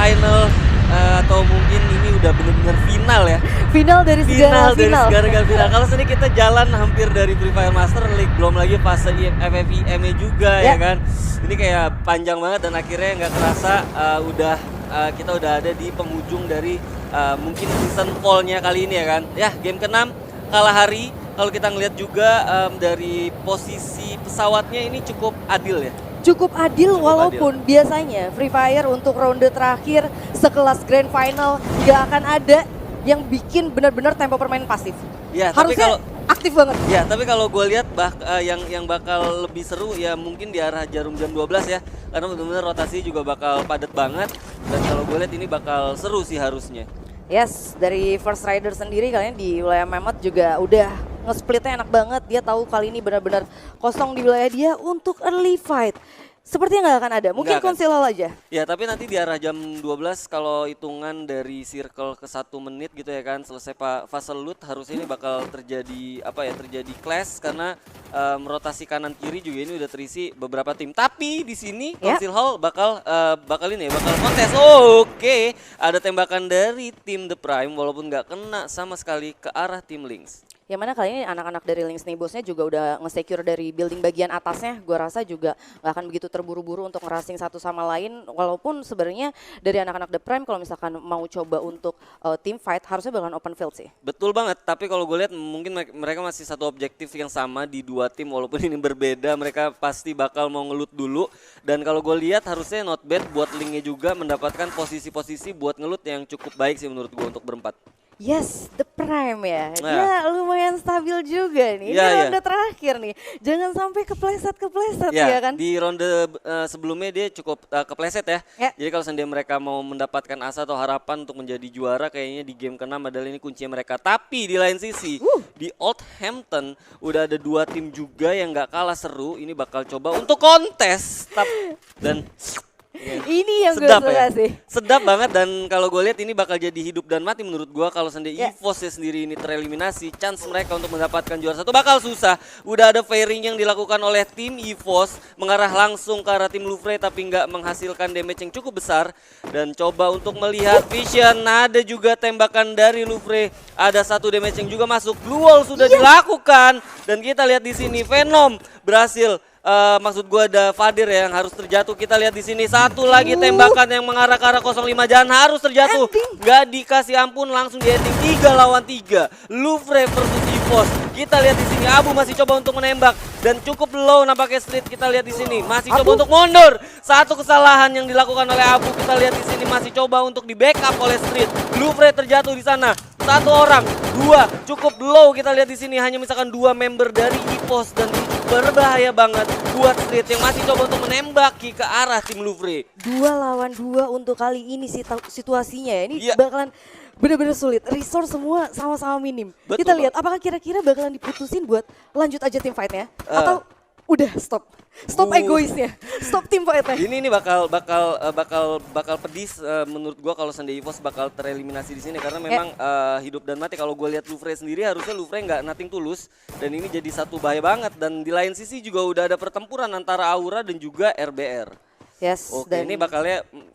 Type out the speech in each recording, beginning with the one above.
final atau mungkin ini udah bener-bener final ya. Final dari segala final. Final. Kalau sini kita jalan hampir dari Free Fire Master League, belum lagi fase FFIM-nya juga ya kan. Ini kayak panjang banget dan akhirnya nggak kerasa kita udah ada di penghujung dari mungkin season fall-nya kali ini ya kan. Ya, game ke-6 kalah hari. Kalau kita ngelihat juga dari posisi pesawatnya ini cukup adil ya. Cukup adil walaupun biasanya Free Fire untuk ronde terakhir sekelas Grand Final nggak akan ada yang bikin benar-benar tempo permainan pasif. Ya, harusnya aktif banget. Ya, tapi kalau gue lihat yang bakal lebih seru ya mungkin di arah jarum jam 12 ya. Karena benar-benar rotasi juga bakal padat banget dan kalau gue lihat ini bakal seru sih harusnya. Yes, dari First Rider sendiri kalian di wilayah Mehmet juga udah nge-splitnya enak banget. Dia tahu kali ini benar-benar kosong di wilayah dia untuk early fight. Sepertinya nggak akan ada, mungkin konsilal aja. Ya, tapi nanti di arah jam 12 kalau hitungan dari circle ke 1 menit gitu ya kan, selesai fase loot harusnya ini bakal terjadi terjadi clash karena rotasi kanan kiri juga ini udah terisi beberapa tim. Tapi di sini Council Hall bakal kontes. Oke, ada tembakan dari tim The Prime walaupun nggak kena sama sekali ke arah tim Lynx. Yang mana kali ini anak-anak dari Lynx Nebosnya juga udah nge-secure dari building bagian atasnya. Gue rasa juga gak akan begitu terburu-buru untuk ngerasing satu sama lain. Walaupun sebenarnya dari anak-anak The Prime kalau misalkan mau coba untuk team fight harusnya bakalan open field sih. Betul banget, tapi kalau gue lihat mungkin mereka masih satu objektif yang sama di dua tim walaupun ini berbeda. Mereka pasti bakal mau ngelut dulu. Dan kalau gue lihat harusnya not bad buat Linknya juga mendapatkan posisi-posisi buat ngelut yang cukup baik sih menurut gue untuk berempat. Yes, The Prime ya. Dia lumayan stabil juga nih. Ini ronde terakhir nih. Jangan sampai kepleset ya kan. Di ronde sebelumnya dia cukup kepleset ya. Jadi kalau seandainya mereka mau mendapatkan asa atau harapan untuk menjadi juara kayaknya di game ke-6 adalah ini kuncinya mereka. Tapi di lain sisi di Oldhampton udah ada 2 tim juga yang gak kalah seru. Ini bakal coba untuk kontes. Dan ini yang gue suka sih. Sedap banget dan kalau gue lihat ini bakal jadi hidup dan mati menurut gue kalau seandainya EVOS sendiri ini tereliminasi, chance mereka untuk mendapatkan juara 1 bakal susah. Udah ada fairing yang dilakukan oleh tim EVOS mengarah langsung ke arah tim Louvre tapi nggak menghasilkan damage yang cukup besar dan coba untuk melihat Vision. Ada juga tembakan dari Louvre, ada 1 damage yang juga masuk. Blue Wall sudah dilakukan dan kita lihat di sini Venom berhasil. Maksud gue ada Fadir ya yang harus terjatuh. Kita lihat di sini 1 lagi tembakan yang mengarah ke arah 05 jangan harus terjatuh. Gak dikasih ampun langsung di ending 3 lawan 3. Louvre versus EVOS. Kita lihat di sini Abu masih coba untuk menembak dan cukup low nampaknya Street. Kita lihat di sini masih coba untuk mundur. 1 kesalahan yang dilakukan oleh Abu. Kita lihat di sini masih coba untuk di backup oleh Street. Louvre terjatuh di sana. 1 orang, 2 cukup low. Kita lihat di sini hanya misalkan 2 member dari EVOS dan berbahaya banget buat Street yang masih coba untuk menembaki ke arah tim Louvre. 2 lawan 2 untuk kali ini situasinya ya. Ini bakalan bener-bener sulit. Resource semua sama-sama minim. Betul, kita lihat apakah kira-kira bakalan diputusin buat lanjut aja tim fightnya atau udah stop egoisnya, stop tim fightnya. Ini bakal pedis menurut gua kalau seandainya EVOS bakal tereliminasi di sini karena memang hidup dan mati. Kalau gua lihat Louvre sendiri harusnya Louvre nggak nothing tulus dan ini jadi satu bahaya banget dan di lain sisi juga udah ada pertempuran antara Aura dan juga RBR. Yes. Oke, dan ini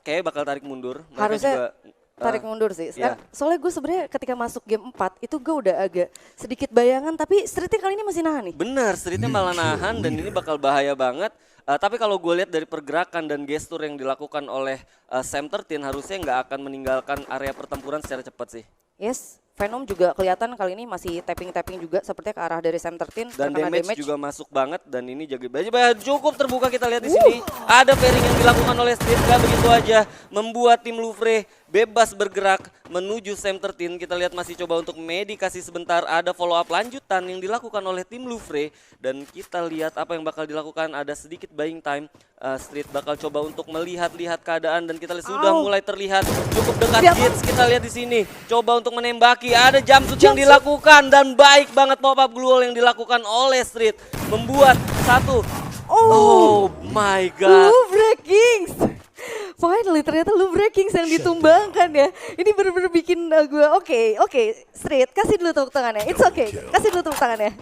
kayaknya bakal tarik mundur. Mereka harusnya juga tarik mundur sih. Soalnya gue sebenarnya ketika masuk game 4 itu gue udah agak sedikit bayangan tapi Streetnya kali ini masih nahan nih. Bener, Streetnya malah nahan dan ini bakal bahaya banget. Tapi kalau gue lihat dari pergerakan dan gestur yang dilakukan oleh Sam 13 harusnya nggak akan meninggalkan area pertempuran secara cepat sih. Yes, Venom juga kelihatan kali ini masih tapping juga sepertinya ke arah dari Sam 13. Dan damage juga masuk banget dan ini jaga baju cukup terbuka kita lihat di sini. Ada pairing yang dilakukan oleh Street gak begitu aja membuat tim Louvre bebas bergerak menuju Sam 13. Kita lihat masih coba untuk medikasi sebentar. Ada follow up lanjutan yang dilakukan oleh tim Louvre dan kita lihat apa yang bakal dilakukan. Ada sedikit buying time. Street bakal coba untuk melihat-lihat keadaan dan kita lihat sudah mulai terlihat cukup dekat hits. Kita lihat di sini coba untuk menembaki. Ada jumpsuit yang dilakukan dan baik banget pop up glue wall yang dilakukan oleh Street membuat 1. Oh my god. Louvre Kings Finally ternyata lu breaking yang ditumbangkan ya. Ini bener-bener bikin gue oke, Street kasih dulu tepuk tangannya. It's okay, kasih dulu tepuk tangannya.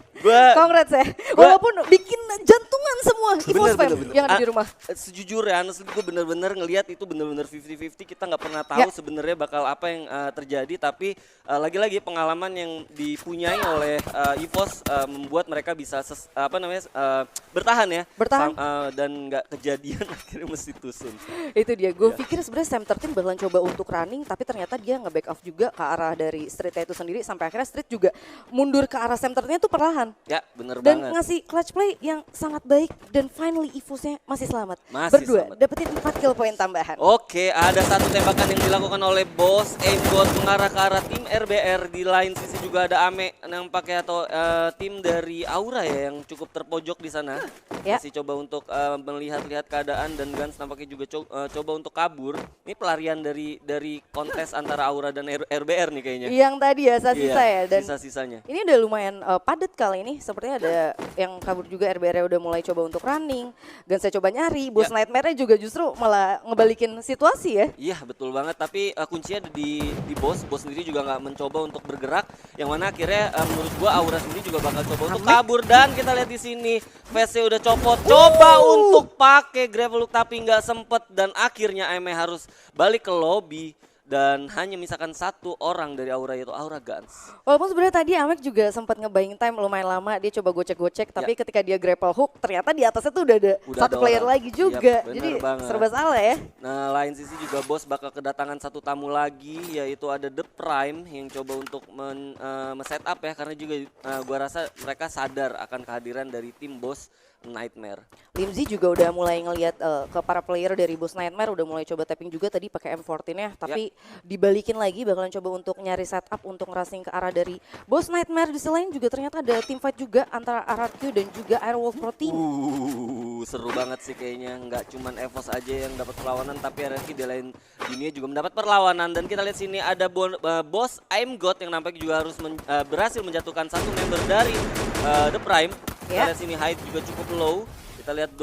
Congrats ya. Walaupun bikin jantungan semua EVOS fam yang ada di rumah. Sejujurnya, honestly gue bener-bener ngelihat itu bener-bener 50-50. Kita nggak pernah tahu sebenarnya bakal apa yang terjadi. Tapi lagi-lagi pengalaman yang dipunyai oleh EVOS membuat mereka bisa bertahan ya. Dan nggak kejadian akhirnya mesti tusun. Itu dia, gue pikir sebenarnya Sam 13 bakalan coba untuk running, tapi ternyata dia nge-back off juga ke arah dari Streetnya itu sendiri, sampai akhirnya Street juga mundur ke arah Sam 13 itu perlahan. Ya, bener dan banget. ngasih clutch play yang sangat baik, dan finally EVOS-nya masih selamat. Berdua, dapetin 4 kill point tambahan. Oke, ada satu tembakan yang dilakukan oleh Boss Aimbot mengarah ke arah tim RBR. Di lain sisi juga ada Ame yang pakai atau tim dari Aura ya yang cukup terpojok di sana. Masih coba untuk melihat-lihat keadaan, dan Gans nampaknya juga coba untuk kabur. Ini pelarian dari kontes antara Aura dan RBR nih kayaknya. Yang tadi ya, sisa-sisa ya. Dan sisa-sisanya. Ini udah lumayan padat kali ini. Sepertinya ada yang kabur juga, RBR udah mulai coba untuk running. Gans saya coba nyari, Boss Nightmare-nya juga justru malah ngebalikin situasi ya. Iya betul banget, tapi kuncinya ada di Boss. Boss sendiri juga nggak mencoba untuk bergerak. Yang mana akhirnya menurut gua Aura sendiri juga bakal coba untuk kabur. Dan kita lihat di sini, face udah copot. Coba untuk pakai gravel hook tapi nggak sempet, dan akhirnya Ame harus balik ke lobby dan hanya misalkan satu orang dari Aura, yaitu Aura Gans. Walaupun sebenarnya tadi Amek juga sempat nge-buying time lumayan lama, dia coba gocek-gocek, tapi ketika dia grapple hook ternyata di atasnya tuh udah ada satu player lagi juga. Jadi serba salah ya. Nah, lain sisi juga Boss bakal kedatangan satu tamu lagi, yaitu ada The Prime yang coba untuk men-setup ya, karena juga gua rasa mereka sadar akan kehadiran dari tim Boss Nightmare. Limzy juga udah mulai ngelihat ke para player dari Boss Nightmare, udah mulai coba tapping juga tadi pakai M14-nya, tapi dibalikin lagi bakalan coba untuk nyari setup untuk ngerasing ke arah dari Boss Nightmare. Di selain juga ternyata ada team fight juga antara RRQ dan juga Airwolf Pro Team. Seru banget sih kayaknya, nggak cuman EVOS aja yang dapat perlawanan, tapi RRQ di lain dunia juga mendapat perlawanan. Dan kita lihat sini ada Boss Aimgot yang nampaknya juga harus berhasil menjatuhkan satu member dari The Prime. Kita lihat sini height juga cukup low. Kita lihat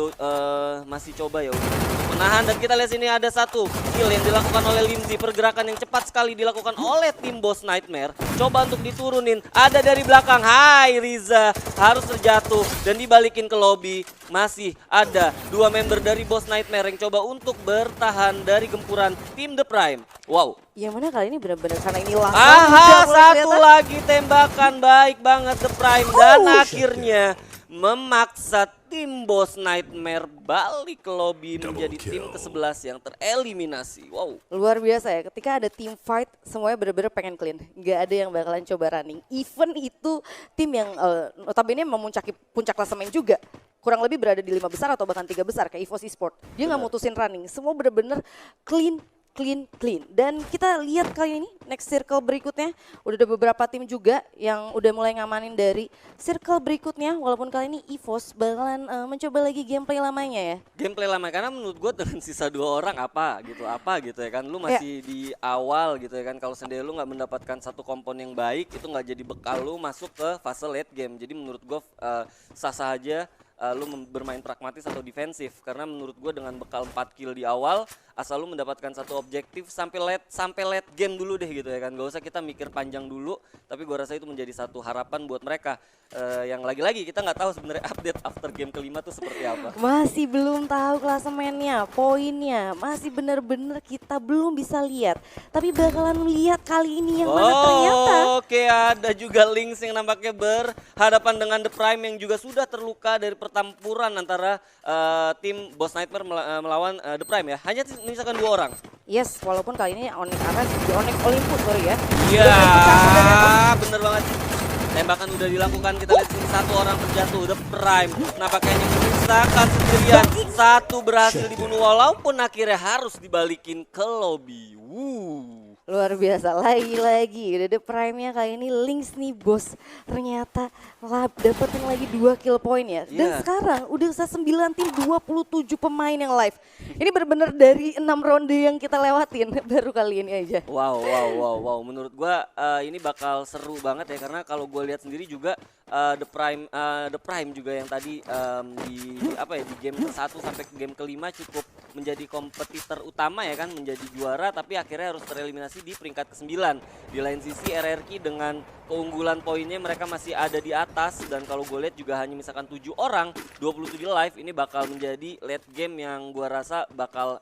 masih coba ya untuk menahan, dan kita lihat sini ada satu kill yang dilakukan oleh Limzy. Pergerakan yang cepat sekali dilakukan oleh tim Boss Nightmare. Coba untuk diturunin, ada dari belakang. Hai Riza, harus terjatuh dan dibalikin ke lobby. Masih ada dua member dari Boss Nightmare yang coba untuk bertahan dari gempuran tim The Prime. Wow. Yang mana kali ini benar-benar karena ini langsung. Satu lagi tembakan baik banget The Prime, dan akhirnya memaksa tim Boss Nightmare balik ke lobby menjadi tim ke-11 yang tereliminasi. Wow. Luar biasa ya, ketika ada team fight semuanya bener-bener pengen clean. Nggak ada yang bakalan coba running. Even itu tim yang notabene memuncaki puncak klasemen juga. Kurang lebih berada di 5 besar atau bahkan 3 besar kayak EVOS Esports. Dia nggak mutusin running, semua bener-bener clean. Dan kita lihat kali ini next circle berikutnya udah ada beberapa tim juga yang udah mulai ngamanin dari circle berikutnya, walaupun kali ini EVOS bakalan mencoba lagi gameplay lamanya ya. Gameplay lama, karena menurut gue dengan sisa 2 orang apa gitu ya kan, lu masih di awal gitu ya kan. Kalau sendiri lu nggak mendapatkan satu kompon yang baik, itu nggak jadi bekal lu masuk ke fase late game. Jadi menurut gue sah-sah aja lu bermain pragmatis atau defensif, karena menurut gue dengan bekal 4 kill di awal, asal lu mendapatkan satu objektif sampai late game dulu deh gitu ya kan. Gak usah kita mikir panjang dulu, tapi gue rasa itu menjadi satu harapan buat mereka. Yang lagi-lagi kita nggak tahu sebenarnya update after game kelima tuh seperti apa. Masih belum tahu klasemennya, poinnya, masih bener-bener kita belum bisa lihat. Tapi bakalan lihat kali ini yang mana ternyata. Oke, ada juga Lynx yang nampaknya berhadapan dengan The Prime yang juga sudah terluka dari pertempuran antara tim Boss Nightmare melawan The Prime ya. Hanya misalkan 2 orang. Yes, walaupun kali ini Onyx Ares di Onyx Olympus sorry ya. Iya, bener banget. Tembakan udah dilakukan, kita lihat sini satu orang terjatuh, The Prime. Nampaknya menyisakan sendirian, satu berhasil dibunuh walaupun akhirnya harus dibalikin ke lobby. Luar biasa, lagi-lagi udah The Prime-nya kali ini Lynx nih bos. Ternyata dapetin lagi 2 kill point ya. Dan sekarang udah usah 9 tim 27 pemain yang live. Ini benar-benar dari 6 ronde yang kita lewatin baru kali ini aja. Wow. Menurut gua ini bakal seru banget ya, karena kalau gue lihat sendiri juga The Prime juga yang tadi di game ke-1 sampai ke game ke-5 cukup menjadi kompetitor utama ya kan, menjadi juara, tapi akhirnya harus tereliminasi di peringkat ke-9. Di lain sisi RRQ dengan keunggulan poinnya mereka masih ada di atas, dan kalau gue lihat juga hanya misalkan 7 orang, 27 live, ini bakal menjadi late game yang gue rasa bakal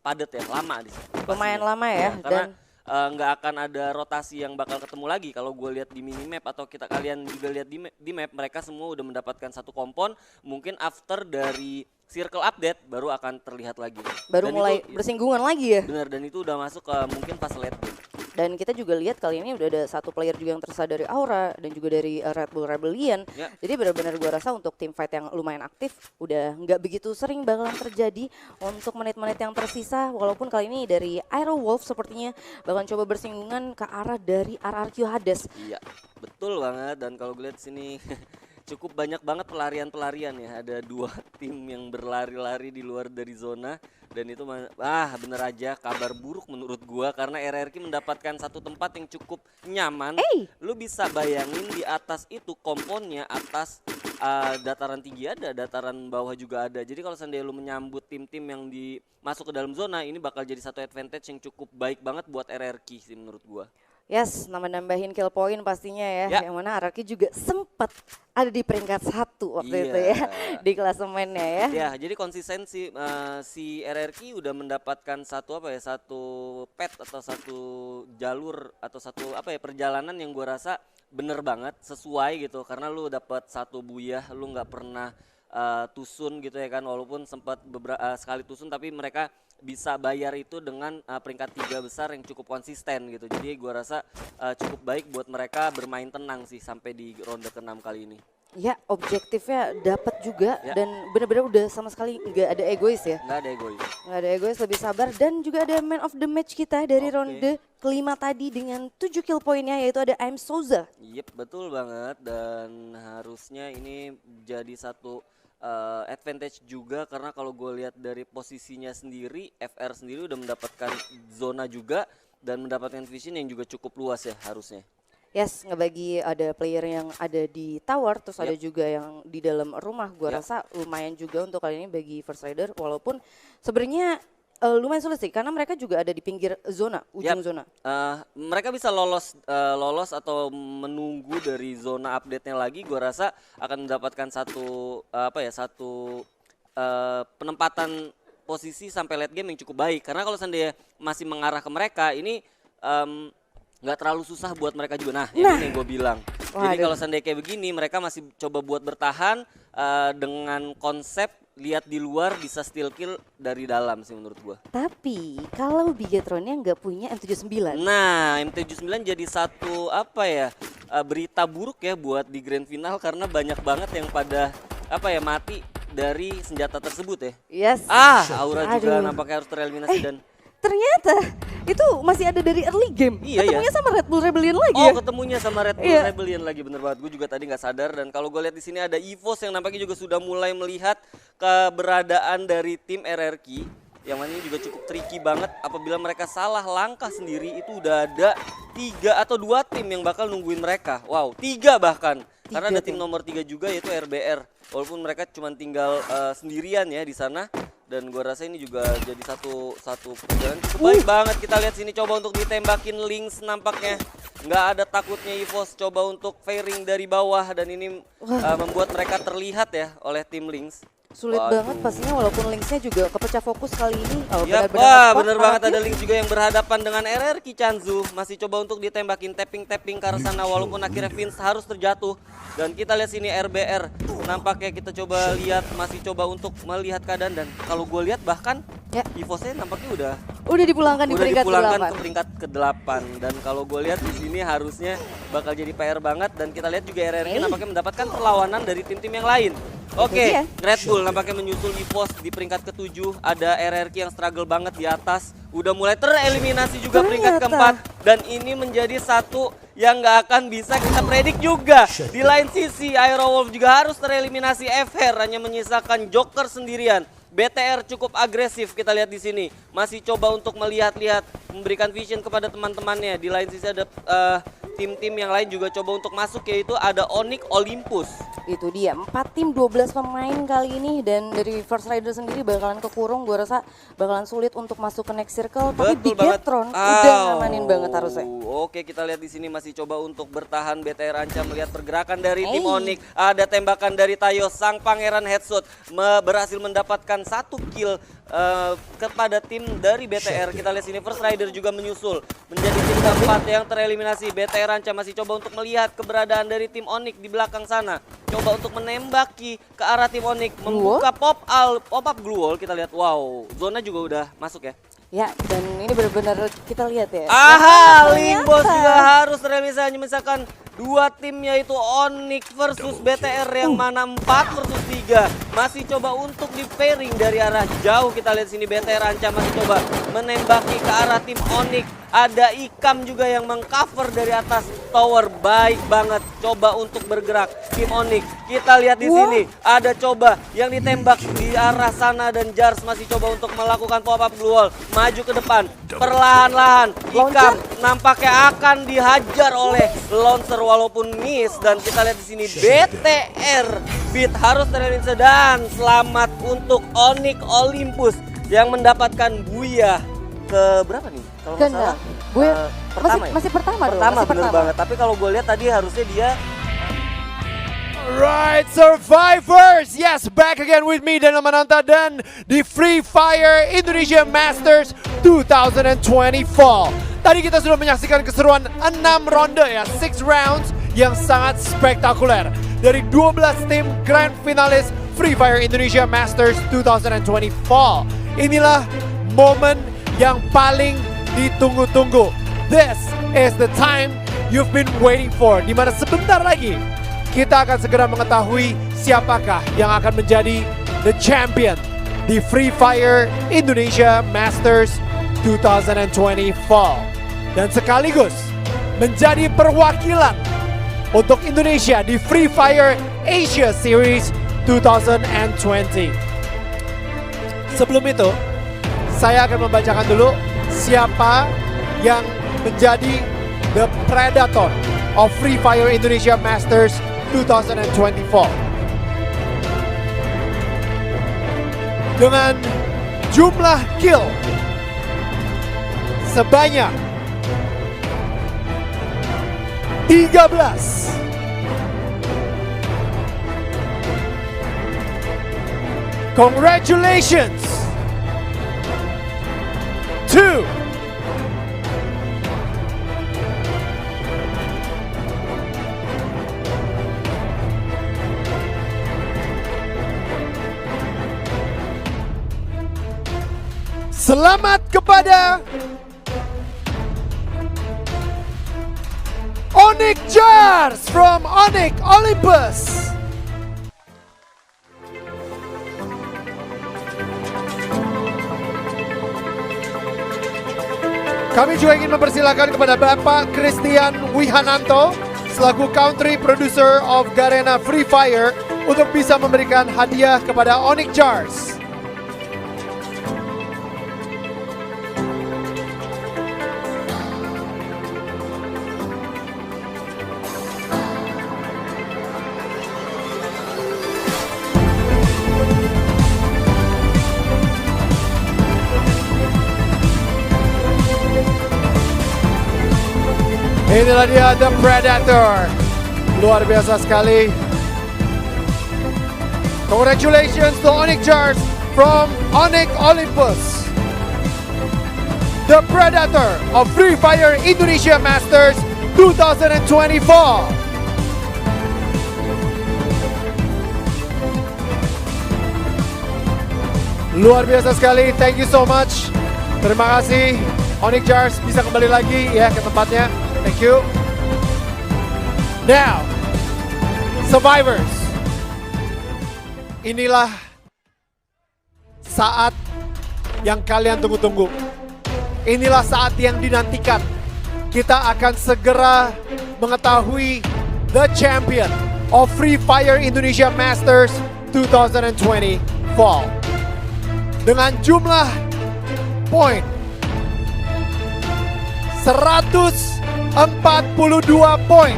padat ya, lama di sini. Lumayan lama ya, karena dan nggak akan ada rotasi yang bakal ketemu lagi. Kalau gue lihat di minimap atau kalian juga lihat di map, mereka semua udah mendapatkan satu kompon. Mungkin after dari circle update baru akan terlihat lagi. baru Dan mulai itu, bersinggungan lagi ya. benar, dan itu udah masuk ke mungkin pas late game. Dan kita juga lihat kali ini udah ada satu player juga yang tersisa dari Aura dan juga dari Red Bull Rebellion. Ya. Jadi benar-benar gua rasa untuk tim fight yang lumayan aktif udah nggak begitu sering bakalan terjadi untuk menit-menit yang tersisa. Walaupun kali ini dari Aero Wolf sepertinya bakalan coba bersinggungan ke arah dari RRQ Hades. Iya, betul banget. Dan kalau gue lihat sini cukup banyak banget pelarian-pelarian ya. Ada 2 tim yang berlari-lari di luar dari zona, dan itu bener aja kabar buruk menurut gua, karena RRQ mendapatkan satu tempat yang cukup nyaman. Lu bisa bayangin di atas itu komponnya, atas dataran tinggi ada, dataran bawah juga ada. Jadi kalau seandainya lu menyambut tim-tim yang masuk ke dalam zona, ini bakal jadi satu advantage yang cukup baik banget buat RRQ sih menurut gua. Yes, nambahin kill point pastinya ya. Ya. Yang mana RRQ juga sempat ada di peringkat 1 waktu itu ya di klasemennya ya. Ya, jadi konsistensi si RRQ udah mendapatkan satu pet atau satu jalur atau satu perjalanan yang gua rasa bener banget, sesuai gitu, karena lu dapat satu buyah, lu nggak pernah tusun gitu ya kan, walaupun sempat sekali tusun, tapi mereka bisa bayar itu dengan peringkat 3 besar yang cukup konsisten gitu. Jadi gua rasa cukup baik buat mereka bermain tenang sih sampai di ronde ke-6 kali ini. Ya, objektifnya dapat juga Ya. dan benar-benar udah sama sekali nggak ada egois ya. Nggak ada egois. Nggak ada egois, lebih sabar, dan juga ada man of the match kita dari Oke. ronde kelima tadi dengan 7 kill poinnya, yaitu ada I'm Souza. Yep, betul banget, dan harusnya ini jadi satu advantage juga, karena kalau gue lihat dari posisinya sendiri, FR sendiri udah mendapatkan zona juga dan mendapatkan vision yang juga cukup luas ya harusnya. Yes, ngebagi ada player yang ada di tower, terus ada juga yang di dalam rumah. Gua rasa lumayan juga untuk kali ini bagi First Rider, walaupun sebenarnya lumayan sulit sih, karena mereka juga ada di pinggir zona, ujung zona. Mereka bisa lolos atau menunggu dari zona update-nya lagi. Gua rasa akan mendapatkan satu penempatan posisi sampai late game yang cukup baik, karena kalau seandainya masih mengarah ke mereka ini nggak terlalu susah buat mereka juga. Nah, ini yang gue bilang. Jadi kalau seandainya kayak begini, mereka masih coba buat bertahan dengan konsep lihat di luar bisa steal kill dari dalam sih menurut gue. Tapi kalau Bigetronnya nggak punya M79. Nah, M79 jadi satu berita buruk ya buat di grand final, karena banyak banget yang pada mati dari senjata tersebut ya. Yes. Aura juga nampaknya harus tereliminasi dan ternyata itu masih ada dari early game. Iya, ketemunya sama Red Bull Rebellion lagi ya. Ketemunya sama Red Bull Rebellion lagi, bener banget. Gue juga tadi nggak sadar, dan kalau gue lihat di sini ada EVOS yang nampaknya juga sudah mulai melihat keberadaan dari tim RRQ, yang mana ini juga cukup tricky banget. Apabila mereka salah langkah sendiri, itu udah ada 3 atau 2 tim yang bakal nungguin mereka. Wow, 3 bahkan. Karena ada tim nomor 3 juga, yaitu RBR. Walaupun mereka cuma tinggal sendirian ya di sana. Dan gua rasa ini juga jadi satu perjalanan cukup baik banget. Kita lihat sini, coba untuk ditembakin Lynx nampaknya. Nggak ada takutnya EVOS, coba untuk fairing dari bawah, dan ini membuat mereka terlihat ya oleh tim Lynx. Sulit banget pastinya, walaupun Lynxnya juga kepecah fokus kali ini. Bener banget, ada Lynx juga yang berhadapan dengan RRQ Chanzu. Masih coba untuk ditembakin tapping ke arah sana, walaupun akhirnya Vince harus terjatuh. Dan kita lihat sini RBR, nampaknya kita coba lihat, masih coba untuk melihat keadaan, dan kalau gue lihat bahkan EVOS-nya nampaknya udah dipulangkan di peringkat ke peringkat ke-8. Dan kalau gue lihat di sini harusnya bakal jadi PR banget, dan kita lihat juga RRQ nampaknya mendapatkan perlawanan dari tim-tim yang lain. Oke, Red Bull nampaknya menyusul EVOS di peringkat ke-7. Ada RRQ yang struggle banget di atas. Udah mulai tereliminasi juga peringkat ke-4. Dan ini menjadi satu yang nggak akan bisa kita predik juga. Di lain sisi, Aero Wolf juga harus tereliminasi. FR hanya menyisakan Joker sendirian. BTR cukup agresif, kita lihat di sini. Masih coba untuk melihat-lihat, memberikan vision kepada teman-temannya. Di lain sisi ada tim-tim yang lain juga coba untuk masuk, yaitu ada Onyx Olympus. Itu dia, 4 tim 12 pemain kali ini, dan dari First Rider sendiri bakalan kekurung, gue rasa bakalan sulit untuk masuk ke next circle. Tapi Betul banget. Bigetron udah ngamanin banget harusnya. Oke, kita lihat di sini masih coba untuk bertahan BTR Anca, melihat pergerakan dari tim Onyx. Ada tembakan dari Tayo, sang pangeran headshot berhasil mendapatkan 1 kill kepada tim dari BTR. Kita lihat sini First Rider juga menyusul menjadi tim keempat yang tereliminasi. BTR Anca masih coba untuk melihat keberadaan dari tim Onyx di belakang sana. Coba untuk menembaki ke arah tim Onyx, membuka pop-up glue wall. Kita lihat, wow, zona juga udah masuk ya. Ya, dan ini benar-benar kita lihat ya. Aha, Limbos juga harus tereliminasi. Misalkan 2 tim yaitu Onyx versus BTR, yang mana 4 versus 3. Masih coba untuk di pairing dari arah jauh. Kita lihat sini BTR Anca masih coba menembaki ke arah tim Onyx. Ada Ikam juga yang mengcover dari atas tower. Baik banget, coba untuk bergerak tim Onyx. Kita lihat di sini ada coba yang ditembak di arah sana, dan Jars masih coba untuk melakukan pop-up glue wall. Maju ke depan, perlahan-lahan Ikam nampaknya akan dihajar oleh Launcher walaupun miss. Dan kita lihat di sini BTR Beat harus tereliminasi, dan selamat untuk Onyx Olympus yang mendapatkan Buya ke berapa nih? Kalau nggak salah, pertama masih pertama dong. Pertama, Masih bener pertama. banget. Tapi kalau gue lihat tadi harusnya dia Right, survivors! Yes, back again with me, Daniel Mananta, dan di Free Fire Indonesia Masters 2024. Tadi kita sudah menyaksikan keseruan 6 ronde ya, 6 rounds yang sangat spektakuler. Dari 12 tim grand finalis Free Fire Indonesia Masters 2024. Inilah momen yang paling ditunggu-tunggu. This is the time you've been waiting for, di mana sebentar lagi kita akan segera mengetahui siapakah yang akan menjadi the champion di Free Fire Indonesia Masters 2024. Dan sekaligus menjadi perwakilan untuk Indonesia di Free Fire Asia Series 2020. Sebelum itu, saya akan membacakan dulu siapa yang menjadi the Predator of Free Fire Indonesia Masters 2024. Dengan jumlah kill sebanyak 13. Congratulations to selamat kepada Onyx Jars from Onyx Olympus. Kami juga ingin mempersilahkan kepada Bapak Christian Wihananto selaku country producer of Garena Free Fire untuk bisa memberikan hadiah kepada Onyx Jars. Inilah dia The Predator. Luar biasa sekali. Congratulations to Onyx Jars from Onyx Olympus, the Predator of Free Fire Indonesia Masters 2024. Luar biasa sekali, thank you so much. Terima kasih Onyx Jars, bisa kembali lagi ya ke tempatnya. Thank you. Now, survivors. Inilah saat yang kalian tunggu-tunggu. Inilah saat yang dinantikan. Kita akan segera mengetahui the champion of Free Fire Indonesia Masters 2020 Fall. Dengan jumlah poin 100 42 poin.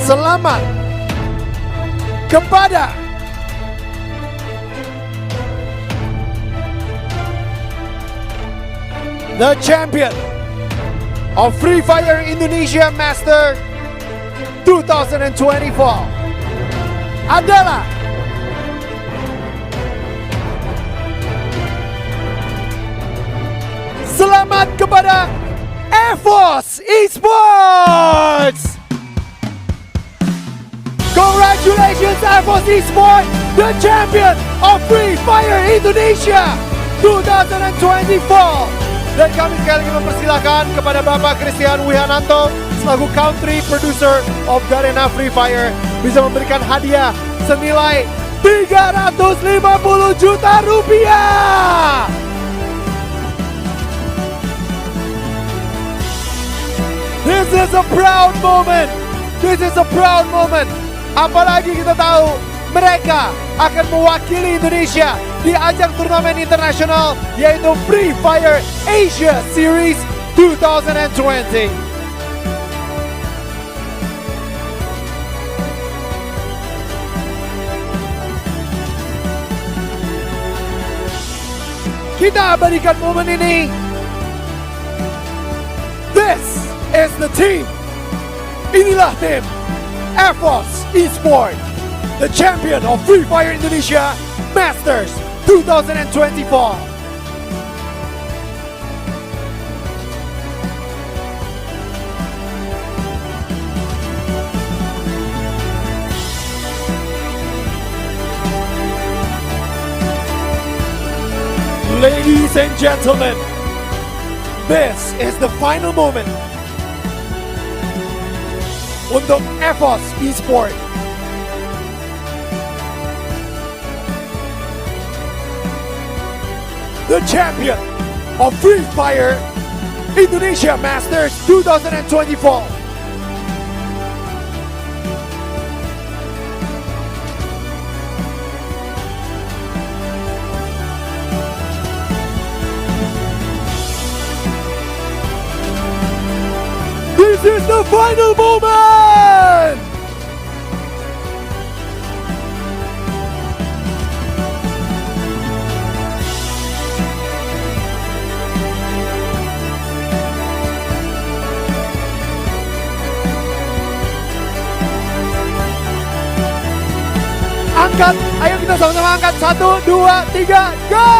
Selamat kepada the champion of Free Fire Indonesia Master 2024 adalah selamat kepada EVOS Esports. Congratulations EVOS Esports, the champion of Free Fire Indonesia 2024. Dan kami sekali lagi mempersilahkan kepada Bapak Christian Wihananto selaku country producer of Garena Free Fire bisa memberikan hadiah senilai 350 juta rupiah. This is a proud moment. This is a proud moment. Apalagi kita tahu mereka akan mewakili Indonesia di ajang turnamen internasional yaitu Free Fire Asia Series 2020. Kita abadikan momen ini. This is the team. Inilah tim EVOS Esports, the champion of Free Fire Indonesia Masters 2024. Ladies and gentlemen, this is the final moment untuk EVOS Esports. The champion of Free Fire Indonesia Masters 2024. This is the final moment! Angkat, ayo kita sama-sama angkat. 1, 2, 3, go!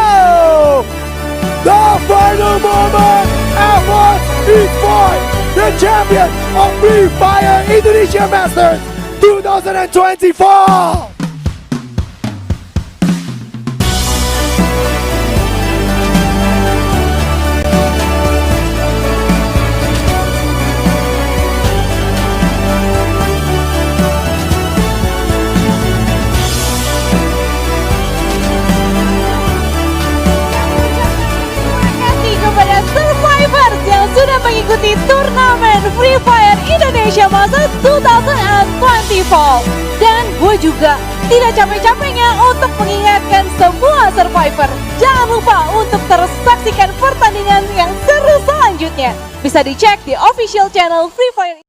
The final moment, EVOS Esports, the champion of Free Fire Indonesia Masters 2024. Kepada Survivors yang sudah mengikuti turnamen Free Fire Indonesia Masters 2024. Dan gue juga tidak capek-capeknya untuk mengingatkan semua Survivor, jangan lupa untuk terus saksikan pertandingan yang seru selanjutnya. Bisa dicek di official channel Free Fire